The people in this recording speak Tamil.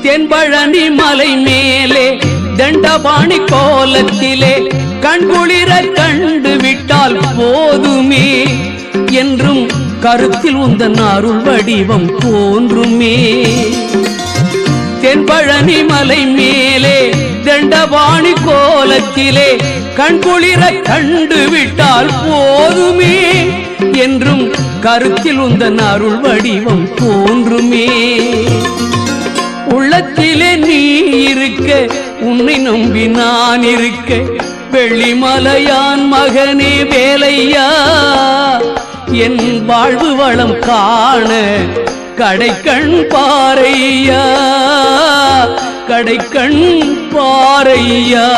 தென்பழனி மலை மேலே தண்டபாணி கோலத்திலே கண்குளிர கண்டு விட்டால் போதுமே என்றும் கருத்தில் உந்தன் அருள் வடிவம் தோன்றுமே. தென்பழனி மலை மேலே தண்டபாணி கோலத்திலே கண்குளிர கண்டு விட்டால் போதுமே என்றும் கருத்தில் உந்தன் அருள் வடிவம் தோன்றுமே. உள்ளத்திலே நீ இருக்க உன்னை நம்பி நான் இருக்க வெள்ளிமலையான் மகனே வேலையா என் வாழ்வு வளம் காண கடைக்கண் பாரையா கடைக்கண் பாரையா.